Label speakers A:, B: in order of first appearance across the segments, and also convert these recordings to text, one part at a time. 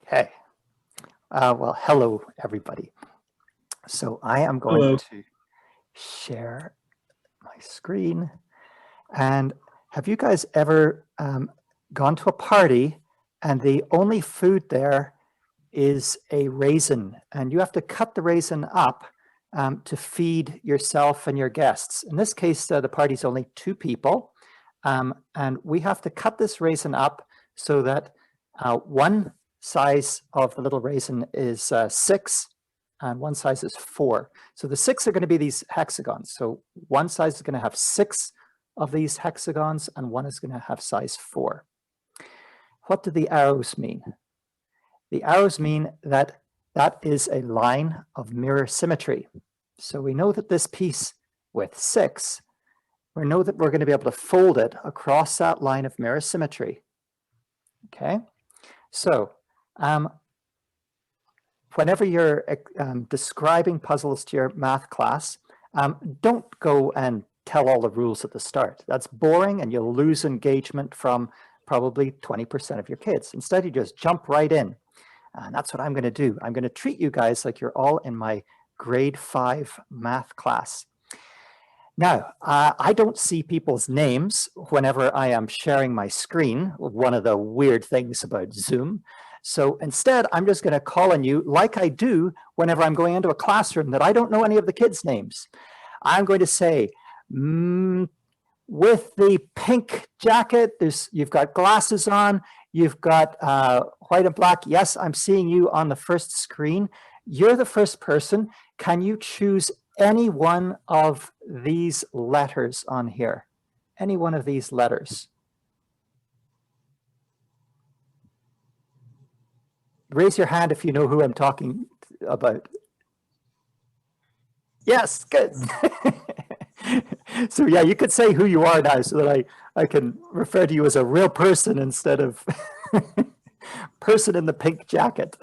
A: Okay. Well, hello, everybody. So I am going
B: Hello.
A: to share my screen. And have you guys ever gone to a party and the only food there is a raisin, and you have to cut the raisin up to feed yourself and your guests? In this case, the party's only 2 people, and we have to cut this raisin up so that one size of the little raisin is 6 and one size is 4. So the 6 are going to be these hexagons. So one size is going to have 6 of these hexagons and one is going to have size 4. What do the arrows mean? The arrows mean that that is a line of mirror symmetry. So we know that this piece with 6, we know that we're going to be able to fold it across that line of mirror symmetry. Okay, so whenever you're describing puzzles to your math class, don't go and tell all the rules at the start. That's boring and you'll lose engagement from probably 20% of your kids. Instead, you just jump right in. And that's what I'm going to do. I'm going to treat you guys like you're all in my grade 5 math class. Now, I don't see people's names whenever I am sharing my screen, one of the weird things about Zoom. So instead, I'm just going to call on you like I do whenever I'm going into a classroom that I don't know any of the kids' names. I'm going to say, with the pink jacket, you've got glasses on, you've got white and black. Yes, I'm seeing you on the first screen. You're the first person. Can you choose any one of these letters on here? Any one of these letters? Raise your hand if you know who I'm talking about. Yes, good. So yeah, you could say who you are now so that I can refer to you as a real person instead of person in the pink jacket.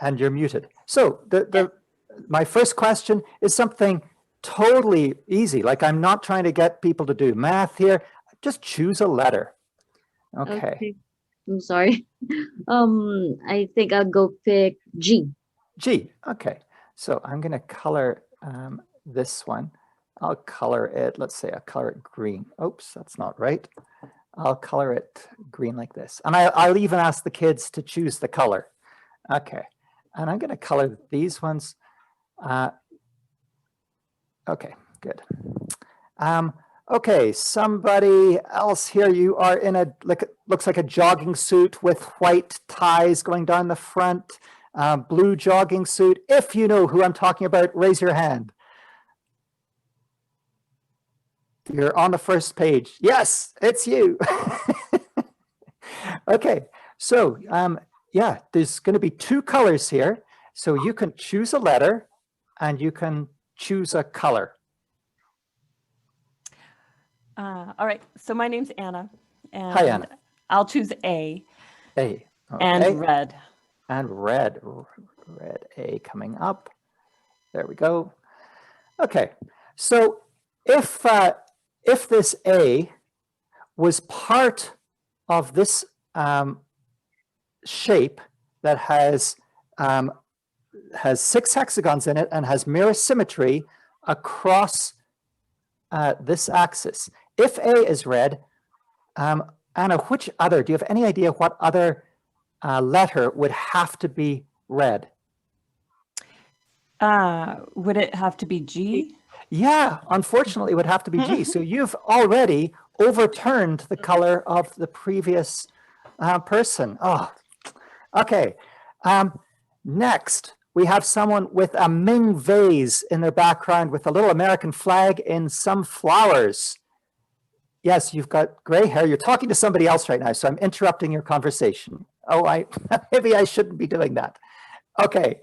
A: And you're muted. So my first question is something totally easy. Like, I'm not trying to get people to do math here. Just choose a letter. Okay.
C: I'm sorry. I think I'll go pick G.
A: G. Okay. So I'm going to color this one. I'll color it, let's say I'll color it green. Oops, that's not right. I'll color it green like this. And I'll even ask the kids to choose the color. Okay. And I'm going to color these ones. Okay, good. Okay, somebody else here. You are in looks like a jogging suit with white ties going down the front, blue jogging suit. If you know who I'm talking about, raise your hand. You're on the first page. Yes, it's you. Okay, so yeah, there's going to be 2 colors here. So you can choose a letter and you can choose a color.
D: All right, so my name's Anna. And
A: hi, Anna.
D: I'll choose A.
A: A. Okay.
D: And red.
A: And red. Red A coming up. There we go. Okay, so if this A was part of this shape that has 6 hexagons in it and has mirror symmetry across this axis. If A is red, Anna, which other, do you have any idea what other letter would have to be red?
D: Would it have to be G?
A: Yeah, unfortunately, it would have to be G. So you've already overturned the color of the previous person. Oh, okay. Next, we have someone with a Ming vase in their background with a little American flag in some flowers. Yes, you've got gray hair. You're talking to somebody else right now, so I'm interrupting your conversation. Oh, maybe I shouldn't be doing that. Okay.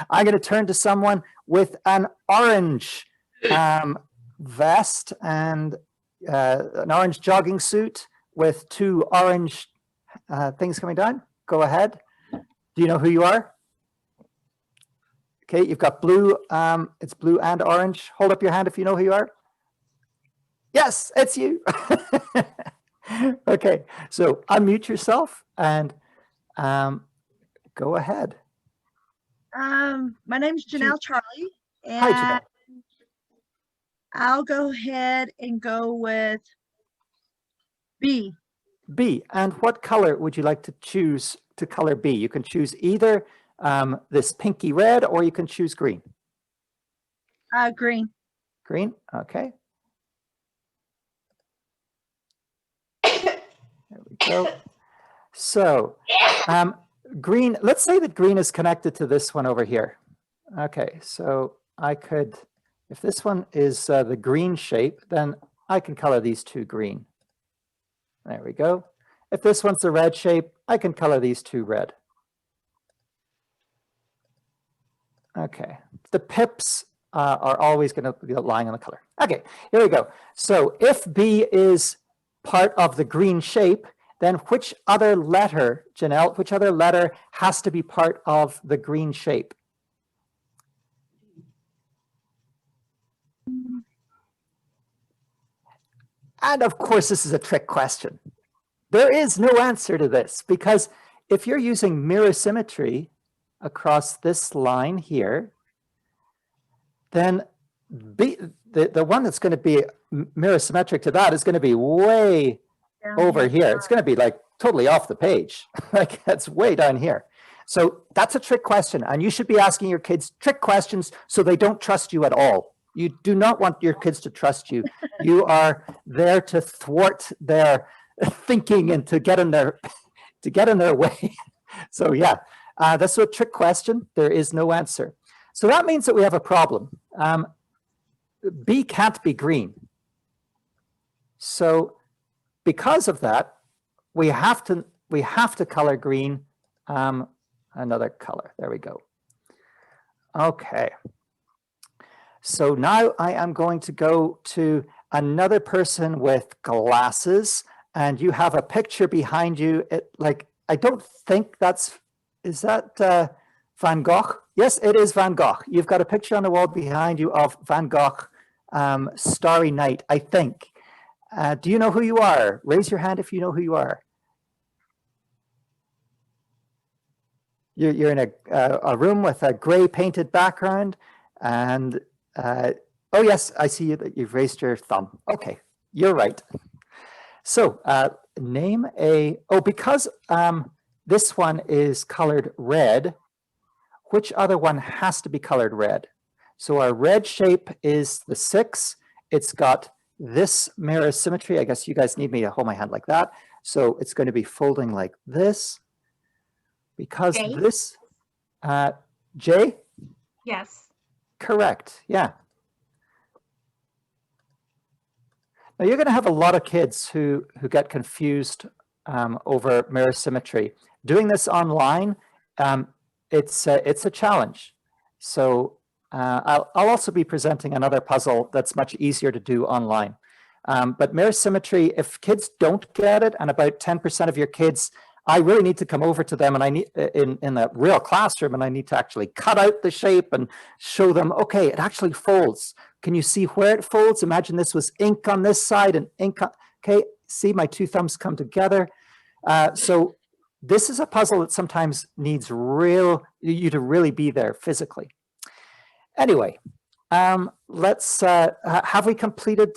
A: I'm going to turn to someone with an orange vest and an orange jogging suit with 2 orange things coming down. Go ahead. Do you know who you are? Okay, you've got blue. It's blue and orange. Hold up your hand if you know who you are. Yes, it's you. Okay, so unmute yourself and go ahead.
B: My name's Janelle Charlie,
A: Hi,
B: and
A: Janelle.
B: I'll go ahead and go with B.
A: B. And what color would you like to choose to color B? You can choose either this pinky red or you can choose green.
B: Green.
A: Green, okay. There we go. So green, let's say that green is connected to this one over here. Okay, so I could, if this one is the green shape, then I can color these two green. There we go. If this one's the red shape, I can color these two red. Okay, the pips are always going to be lying on the color. Okay, here we go. So if B is part of the green shape, then which other letter, Janelle, which other letter has to be part of the green shape? And of course, this is a trick question. There is no answer to this because if you're using mirror symmetry across this line here, then B, the one that's going to be mirror symmetric to that is going to be way over here. It's going to be like totally off the page. Like that's way down here. So that's a trick question. And you should be asking your kids trick questions so they don't trust you at all. You do not want your kids to trust you. You are there to thwart their thinking and to get in their way. So yeah, that's a trick question. There is no answer. So that means that we have a problem. B can't be green. So because of that, we have to color green another color. There we go. Okay. So now I am going to go to another person with glasses, and you have a picture behind you. I don't think is that Van Gogh? Yes, it is Van Gogh. You've got a picture on the wall behind you of Van Gogh, Starry Night, I think. Do you know who you are? Raise your hand if you know who you are. You're in a room with a gray painted background, and oh yes, I see that you've raised your thumb. Okay, you're right. So name because this one is colored red, which other one has to be colored red? So our red shape is the 6. It's got this mirror symmetry. I guess you guys need me to hold my hand like that. So it's going to be folding like this. Because
B: J?
A: this, J?
B: Yes.
A: Correct, yeah. Now you're going to have a lot of kids who get confused over mirror symmetry. Doing this online, it's a challenge. So I'll also be presenting another puzzle that's much easier to do online. But mirror symmetry, if kids don't get it, and about 10% of your kids, I really need to come over to them and I need in a real classroom, and I need to actually cut out the shape and show them, okay, it actually folds. Can you see where it folds? Imagine this was ink on this side and ink on, okay, see my two thumbs come together. So this is a puzzle that sometimes needs you to really be there physically. Anyway, let's, have we completed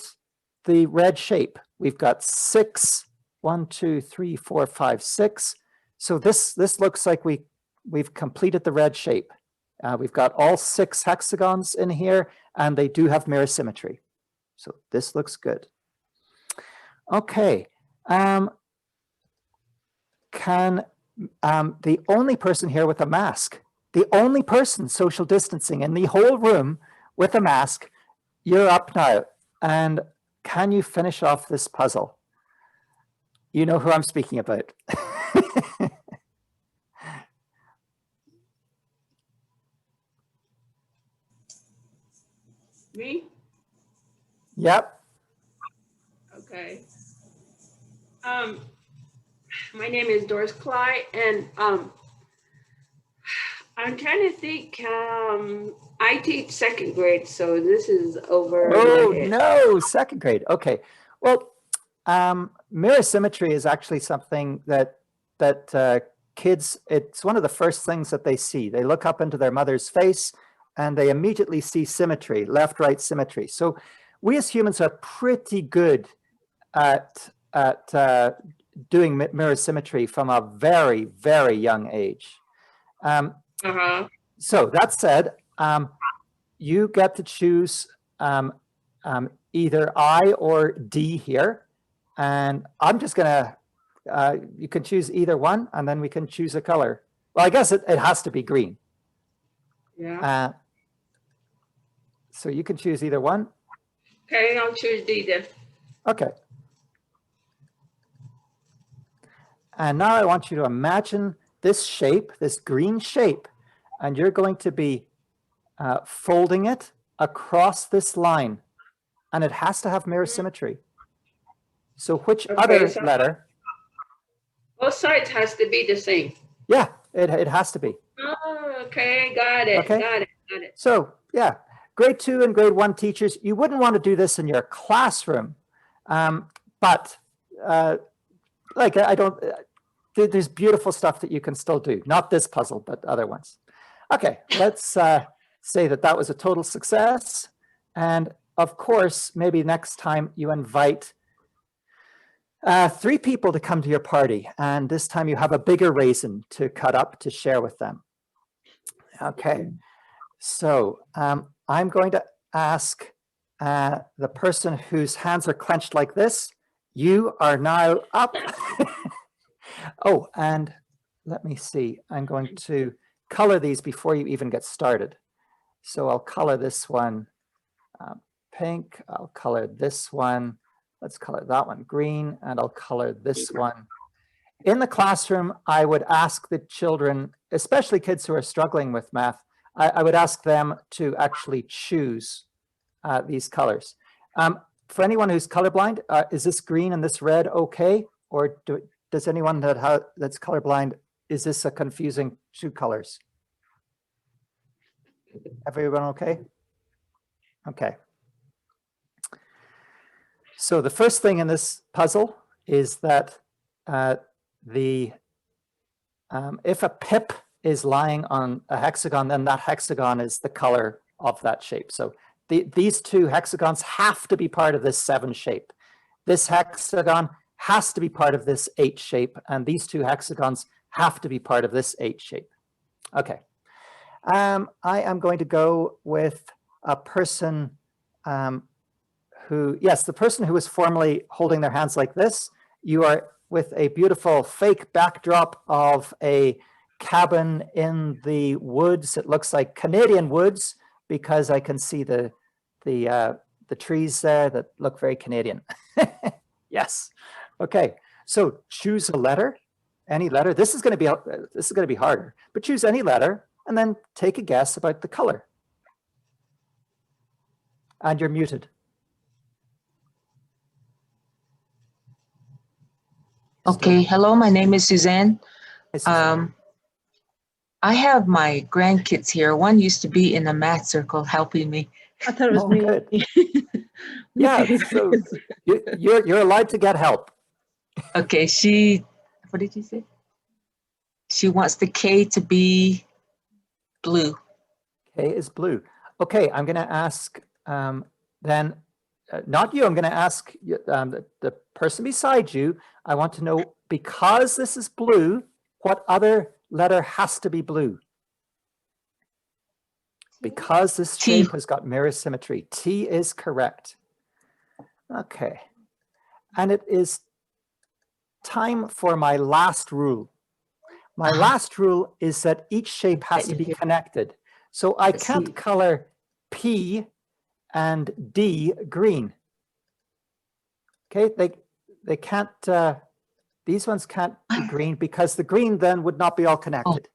A: the red shape? We've got 6, 1, 2, 3, 4, 5, 6. So this looks like we've completed the red shape. We've got all 6 hexagons in here, and they do have mirror symmetry. So this looks good. Okay. Can the only person here with a mask, the only person social distancing in the whole room with a mask, you're up now. And can you finish off this puzzle? You know who I'm speaking about.
E: Me?
A: Yep.
E: Okay. My name is Doris Cly, and I'm trying to think. I teach second grade, so this is over.
A: Oh
E: my head.
A: no, second grade. Okay. Well, Mirror symmetry is actually something that kids, it's one of the first things that they see. They look up into their mother's face and they immediately see symmetry, left-right symmetry. So we as humans are pretty good at doing mirror symmetry from a very, very young age. So that said, you get to choose either I or D here. And I'm just gonna, you can choose either one and then we can choose a color. Well, I guess it has to be green.
E: Yeah.
A: So you can choose either one.
E: Okay, I'll choose D then.
A: Okay. And now I want you to imagine this shape, this green shape, and you're going to be folding it across this line. And it has to have mirror symmetry. So which other letter?
E: Both sides has to be the same.
A: Yeah, it has to be.
E: Oh, okay, got it,
A: Okay.
E: got it.
A: So yeah, grade 2 and grade 1 teachers, you wouldn't want to do this in your classroom. But like I don't, there's beautiful stuff that you can still do. Not this puzzle, but other ones. Okay, let's say that was a total success. And of course, maybe next time you invite 3 people to come to your party. And this time you have a bigger raisin to cut up to share with them. Okay, so I'm going to ask the person whose hands are clenched like this. You are now up. Oh, and let me see. I'm going to color these before you even get started. So I'll color this one pink. I'll color this one. Let's color that one green, and I'll color this one. In the classroom, I would ask the children, especially kids who are struggling with math, I would ask them to actually choose these colors. For anyone who's colorblind, is this green and this red okay? Or does anyone that's colorblind, is this a confusing 2 colors? Everyone okay? Okay. So the first thing in this puzzle is that if a pip is lying on a hexagon, then that hexagon is the color of that shape. So these 2 hexagons have to be part of this 7 shape. This hexagon has to be part of this 8 shape, and these 2 hexagons have to be part of this 8 shape. Okay. I am going to go with a person the person who was formerly holding their hands like this. You are with a beautiful fake backdrop of a cabin in the woods. It looks like Canadian woods because I can see the trees there that look very Canadian. Yes. Okay. So choose a letter, any letter. This is going to be harder, but choose any letter and then take a guess about the color. And you're muted.
F: Okay, hello, my name is Suzanne.
A: Hi, Suzanne.
F: I have my grandkids here. One used to be in the math circle helping me.
B: I thought it was
A: Oh,
B: me.
A: good. Yeah, so you're allowed to get help.
F: Okay, what did you say? She wants the K to be blue.
A: K is blue. Okay, I'm going to ask then, not you, I'm going to ask the person beside you. I want to know, because this is blue, what other letter has to be blue? Because this
F: T.
A: shape has got mirror symmetry. T is correct. Okay. And it is time for my last rule. My last rule is that each shape has to be connected. So I can't color P and D green. Okay, they can't, these ones can't be green because the green then would not be all connected.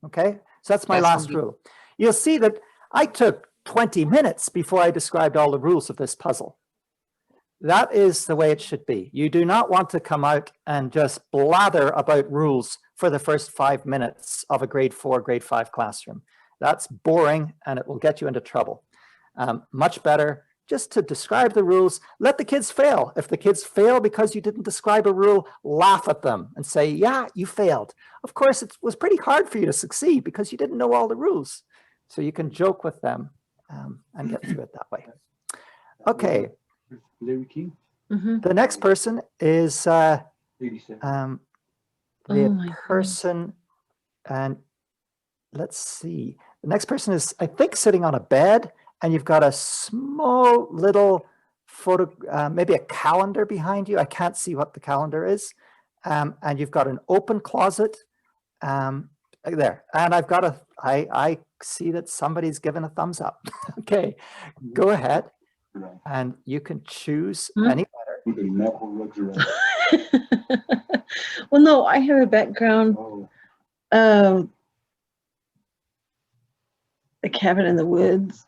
A: Okay, so that's my last rule. You'll see that I took 20 minutes before I described all the rules of this puzzle. That is the way it should be. You do not want to come out and just blather about rules for the first 5 minutes of a grade 4, grade 5 classroom. That's boring and it will get you into trouble. Much better just to describe the rules. Let the kids fail. If the kids fail because you didn't describe a rule, laugh at them and say, yeah, you failed. Of course, it was pretty hard for you to succeed because you didn't know all the rules. So you can joke with them and get through it that way. Okay,
G: Larry King,
C: Mhm.
A: the next person is
G: 87.
C: Oh
A: the
C: my
A: person, and let's see. The next person is, I think, sitting on a bed, and you've got a small little photo, maybe a calendar behind you. I can't see what the calendar is. And you've got an open closet there. And I've got I see that somebody's given a thumbs up. Okay, go ahead, and you can choose
C: Hmm?
A: any letter.
G: With a medical luxury.
C: Well, no, I have a background.
G: Oh,
C: A cabin in the woods.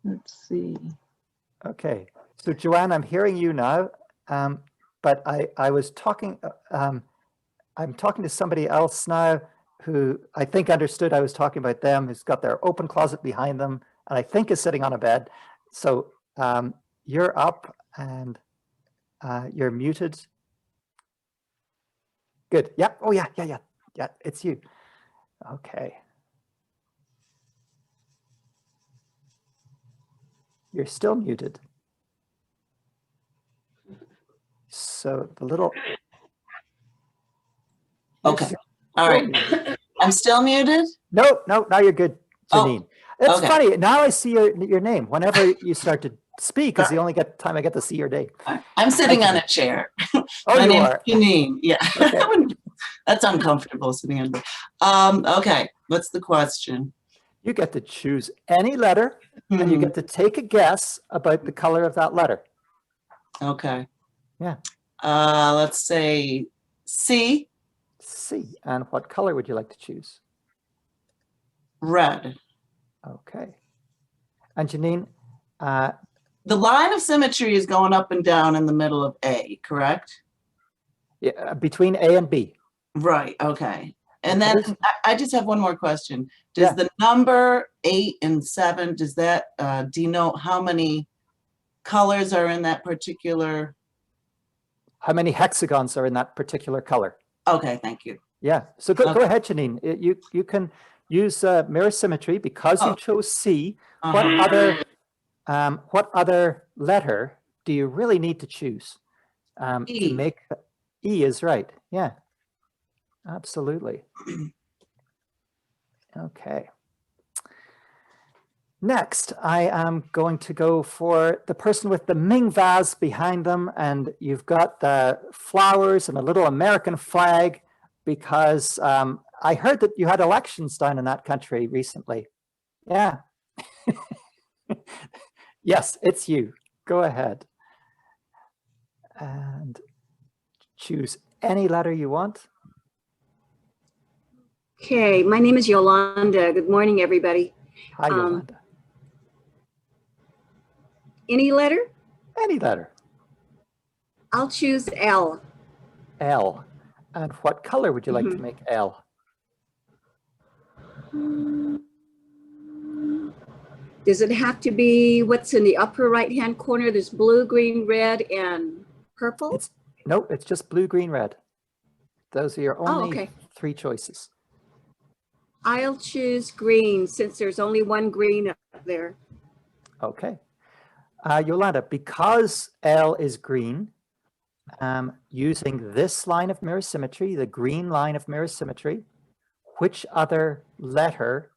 C: Let's see.
A: Okay, so Joanne, I'm hearing you now, but I was talking, I'm talking to somebody else now who I think understood I was talking about them, who's got their open closet behind them, and I think is sitting on a bed. So you're up and you're muted. Good, yeah, oh yeah, it's you. Okay. You're still muted. So the little.
H: Okay.
A: You're
H: All
A: still
H: right.
A: muted.
H: I'm still muted?
A: No, now you're good,
H: Oh,
A: Janine. It's
H: okay.
A: funny. Now I see your name. Whenever you start to speak, is the only time I get to see your name.
H: I'm sitting on a chair.
A: Oh,
H: My
A: you
H: name's
A: are.
H: Janine. Yeah.
A: Okay.
H: That's uncomfortable sitting on. Okay. What's the question?
A: You get to choose any letter, and you
H: Mhm.
A: get to take a guess about the color of that letter.
H: Okay.
A: Yeah.
H: Let's say C,
A: C. And what color would you like to choose?
H: red.
A: Okay. And Janine,
H: The line of symmetry is going up and down in the middle of A, correct?
A: yeah, between A and B.
H: Right. Okay. And
A: Okay.
H: then I just have one more question. Does
A: Yeah.
H: the number 8 and 7, does that denote how many colors are in that particular?
A: How many hexagons are in that particular color?
H: Okay, thank you.
A: Yeah. So go
H: Okay.
A: ahead, Janine. You can use mirror symmetry because you
H: Oh.
A: chose C.
H: Uh-huh.
A: What other letter do you really need to choose to
H: E.
A: make E is right? Yeah, absolutely. Okay. Next, I am going to go for the person with the Ming vase behind them, and you've got the flowers and a little American flag because I heard that you had elections down in that country recently. Yeah. Yes, it's you. Go ahead and choose any letter you want.
I: Okay, my name is Yolanda. Good morning, everybody.
A: Hi, Yolanda.
I: Any letter?
A: Any letter.
I: I'll choose L.
A: L. And what color would you like to make L?
I: Does it have to be what's in the upper right-hand corner? There's blue, green, red, and purple?
A: Nope, it's just blue, green, red. Those are your only
I: okay.
A: 3 choices.
I: I'll choose green since there's only one green up there.
A: Okay. Yolanda, because L is green, using this line of mirror symmetry, the green line of mirror symmetry, which other letter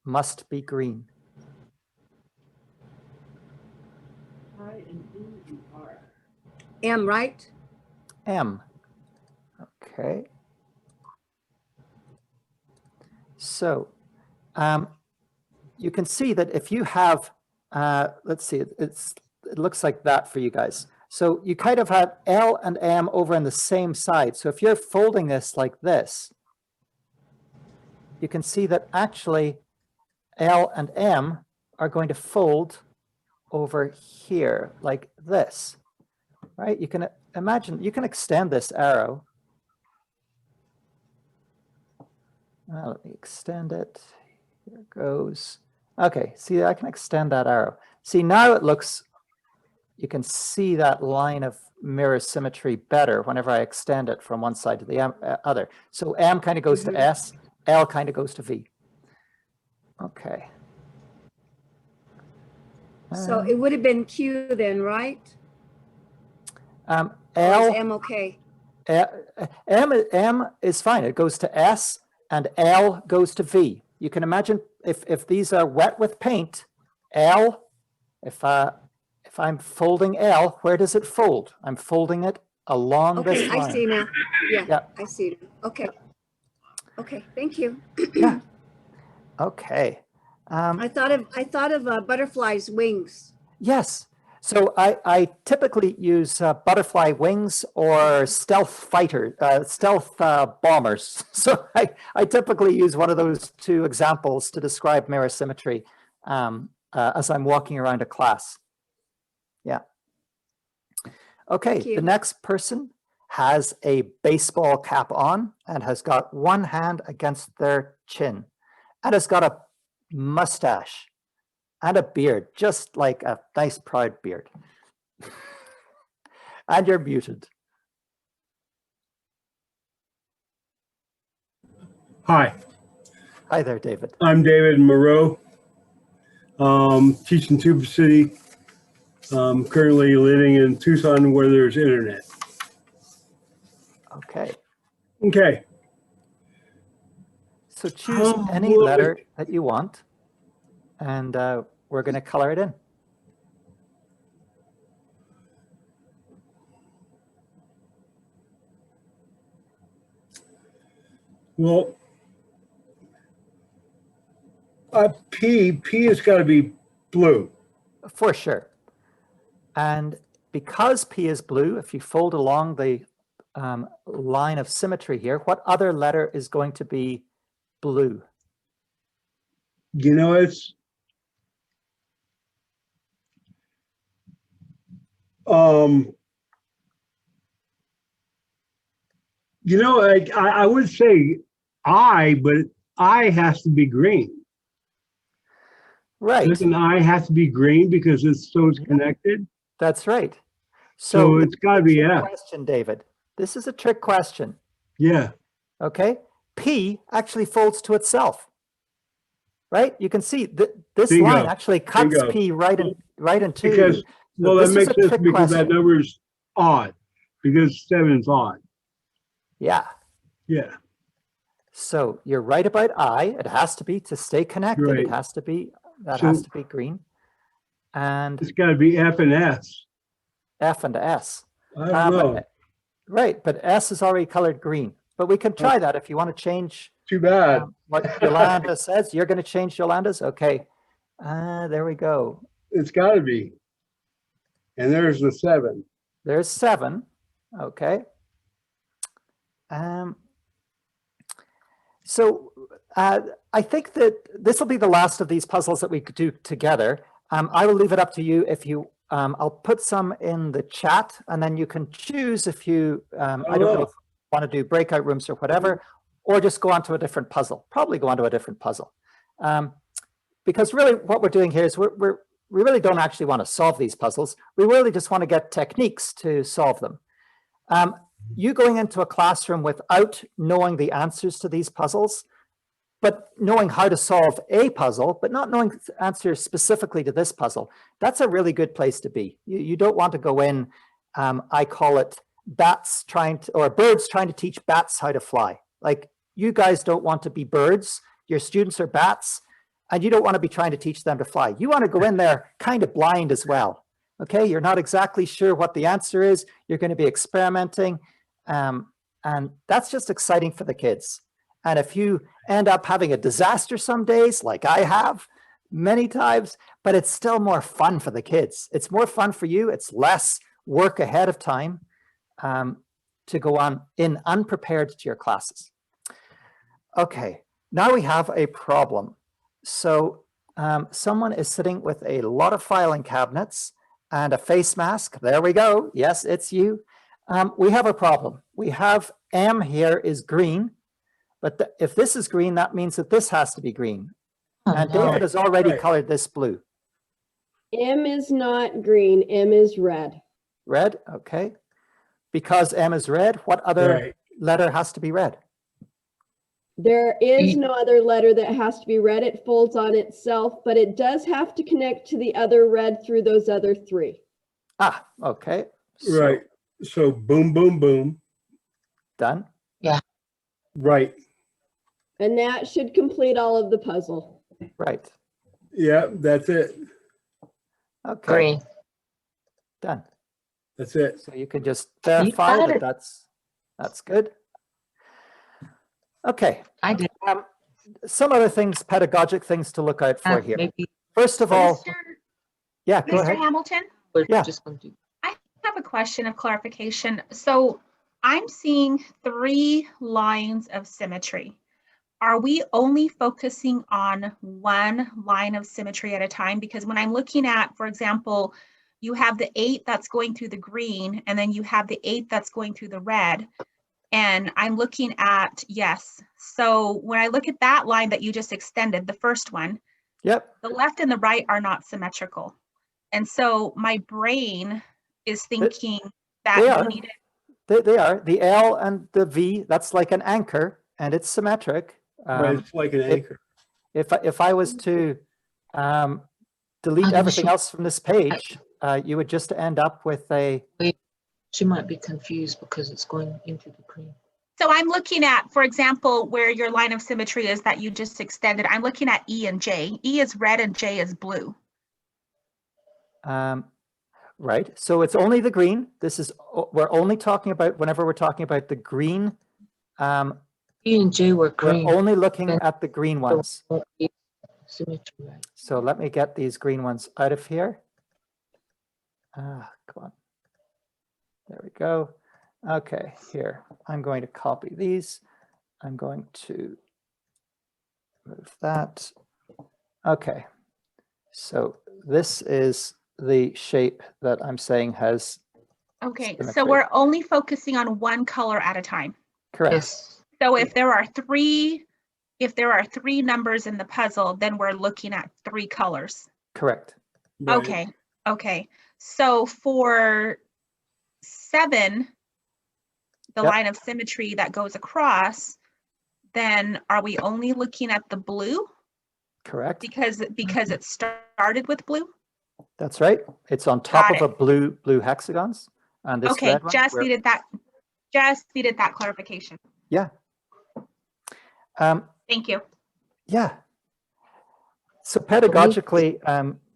A: must be green?
I: M, right?
A: M. Okay. So you can see that if you have, let's see, it looks like that for you guys. So you kind of have L and M over on the same side. So if you're folding this like this, you can see that actually L and M are going to fold over here like this, right? You can imagine, you can extend this arrow. Let me extend it. Here it goes. Okay, see, I can extend that arrow. See, now it looks, you can see that line of mirror symmetry better whenever I extend it from one side to the other. So M kind of goes to S, L kind of goes to V. Okay.
I: So it would have been Q then, right? Or is
A: L,
I: M okay?
A: M is fine. It goes to S, and L goes to V. You can imagine if these are wet with paint, L, if I'm folding L, where does it fold? I'm folding it along this
I: Okay, I
A: line.
I: see now. Yeah,
A: Yeah.
I: I see now. Okay. Okay, thank you.
A: Yeah. Okay.
I: I thought of butterflies' wings.
A: Yes. So I typically use butterfly wings or stealth bombers. So I typically use one of those two examples to describe mirror symmetry as I'm walking around a class. Yeah. Okay,
I: Thank you.
A: the next person has a baseball cap on and has got one hand against their chin and has got a mustache and a beard, just like a nice proud beard. And you're muted.
J: Hi,
A: Hi there, David.
J: I'm David Moreau, teaching Tuba City. Currently living in Tucson where there's internet.
A: Okay,
J: Okay.
A: so choose any letter that you want, and we're going to color it in.
J: Well, P has got to be blue.
A: For sure. And because P is blue, if you fold along the line of symmetry here, what other letter is going to be blue?
J: You know, it's you know, I would say I, but I has to be green.
A: Right.
J: Doesn't I have to be green because it's connected?
A: That's right.
J: So it's got to be F.
A: Question, David. This is a trick question.
J: Yeah.
A: Okay. P actually folds to itself. Right? You can see that this
J: Bingo.
A: line actually cuts
J: Bingo.
A: P right in two.
J: Because, well,
A: this
J: that
A: is
J: makes
A: a
J: sense
A: trick
J: because that
A: question.
J: number is odd, because 7 is odd.
A: Yeah.
J: Yeah.
A: So you're right about I. It has to be to stay connected.
J: Right.
A: It has to be, that
J: So-
A: has to be green. And
J: It's got to be F and S.
A: F and S.
J: I don't know.
A: Right, but S is already colored green. But we can try that if you want to change
J: Too bad.
A: what Yolanda says. You're going to change Yolanda's? Okay. There we go.
J: It's got to be. And there's the 7.
A: There's 7. Okay. So I think that this will be the last of these puzzles that we could do together. I will leave it up to you if you, I'll put some in the chat and then you can choose if you, I don't know if you want to do breakout rooms or whatever, or just go on to a different puzzle, probably go on to a different puzzle. Because really what we're doing here is we really don't actually want to solve these puzzles. We really just want to get techniques to solve them. You going into a classroom without knowing the answers to these puzzles, but knowing how to solve a puzzle, but not knowing answers specifically to this puzzle, that's a really good place to be. You don't want to go in, I call it birds trying to teach bats how to fly. Like, you guys don't want to be birds, your students are bats, and you don't want to be trying to teach them to fly. You want to go in there kind of blind as well. Okay, you're not exactly sure what the answer is. You're going to be experimenting. And that's just exciting for the kids. And if you end up having a disaster some days, like I have many times, but it's still more fun for the kids. It's more fun for you. It's less work ahead of time to go on in unprepared to your classes. Okay, now we have a problem. So someone is sitting with a lot of filing cabinets and a face mask. There we go. Yes, it's you. We have a problem. We have M here is green, but if this is green, that means that this has to be green. And
F: no.
A: David has already
J: Right.
A: colored this blue.
K: M is not green, M is red.
A: Red, okay. Because M is red, what other
J: Right.
A: letter has to be red?
K: There is
F: E.
K: no other letter that has to be red. It folds on itself, but it does have to connect to the other red through those other three.
A: Ah, okay. So,
J: Right. So boom, boom, boom.
A: done.
J: Right.
K: And that should complete all of the puzzle.
A: Right.
J: Yeah, that's it.
A: Okay.
F: Green.
A: Done.
J: That's it.
A: So you can just verify
F: got
A: that
F: it.
A: that's good. Okay.
F: I did.
A: Some other things, pedagogic things to look out for here.
F: Maybe
A: First of all,
B: Mr.
A: yeah, go
B: Mr.
A: ahead.
B: Hamilton,
F: we're
A: Yeah.
F: just going to do.
B: I have a question of clarification. So I'm seeing 3 lines of symmetry. Are we only focusing on one line of symmetry at a time? Because when I'm looking at, for example, you have the 8 that's going through the green, and then you have the 8 that's going through the red. And I'm looking at, yes. So when I look at that line that you just extended, the first one,
A: Yep.
B: the left and the right are not symmetrical. And so my brain is thinking that
A: they
B: you
A: are.
B: needed,
A: They are. The L and the V, that's like an anchor and it's symmetric.
J: Right. It's like an anchor.
A: If I was to delete
F: Oh,
A: everything
F: sure.
A: else from this page, you would just end up with a,
F: She might be confused because it's going into the green.
B: so I'm looking at, for example, where your line of symmetry is that you just extended, I'm looking at E and J. E is red and J is blue.
A: right. So it's only the green. This is, we're only talking about, whenever we're talking about the green,
F: E and J were
A: we're
F: green.
A: only looking at the green ones.
F: Symmetry, right?
A: So let me get these green ones out of here. Come on. There we go. Okay, here. I'm going to copy these. I'm going to move that. Okay. So this is the shape that I'm saying has
B: Okay, so
A: symmetry.
B: we're only focusing on one color at a time.
A: Correct.
F: Yes.
B: So if there are three numbers in the puzzle, then we're looking at 3 colors.
A: Correct.
J: Right.
B: Okay, okay. So for 7, the
A: Yep.
B: line of symmetry that goes across, then are we only looking at the blue
A: Correct.
B: because it started with blue?
A: That's right. It's on top
B: Got
A: of a blue hexagons. And this
B: Okay,
A: red one,
B: just
A: we're-
B: needed that clarification.
A: yeah.
B: Thank you.
A: Yeah. So pedagogically,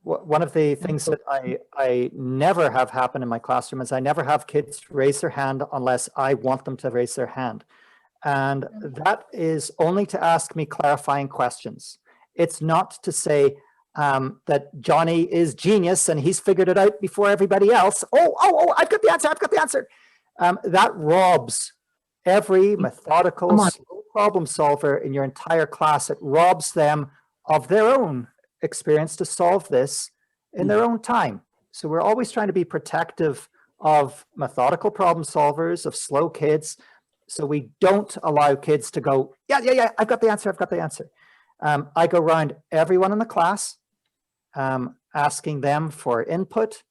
A: one of the things that I never have happen in my classroom is I never have kids raise their hand unless I want them to raise their hand. And that is only to ask me clarifying questions. It's not to say that Johnny is genius and he's figured it out before everybody else. Oh, I've got the answer, I've got the answer. That robs every methodical slow problem solver in your entire class. It robs them of their own experience to solve this in their own time. So we're always trying to be protective of methodical problem solvers, of slow kids. So we don't allow kids to go, yeah, I've got the answer, I've got the answer. I go around everyone in the class, asking them for input.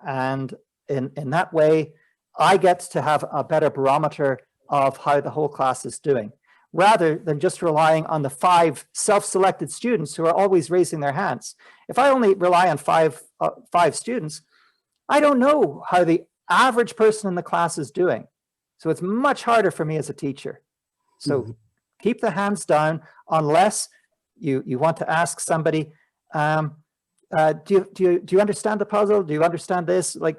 A: And in that way, I get to have a better barometer of how the whole class is doing, rather than just relying on the 5 self-selected students who are always raising their hands. If I only rely on five students, I don't know how the average person in the class is doing. So it's much harder for me as a teacher. So keep the hands down unless you want to ask somebody, do you understand the puzzle? Do you understand this? Like,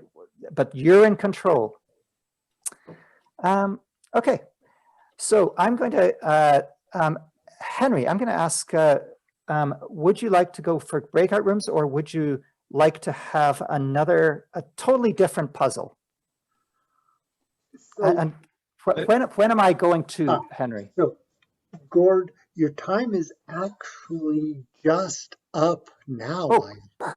A: but you're in control. Okay, so I'm going to, Henry, I'm going to ask, would you like to go for breakout rooms, or would you like to have a totally different puzzle? And when am I going to, Henry?
L: So, Gord, your time is actually just up now.
A: Oh,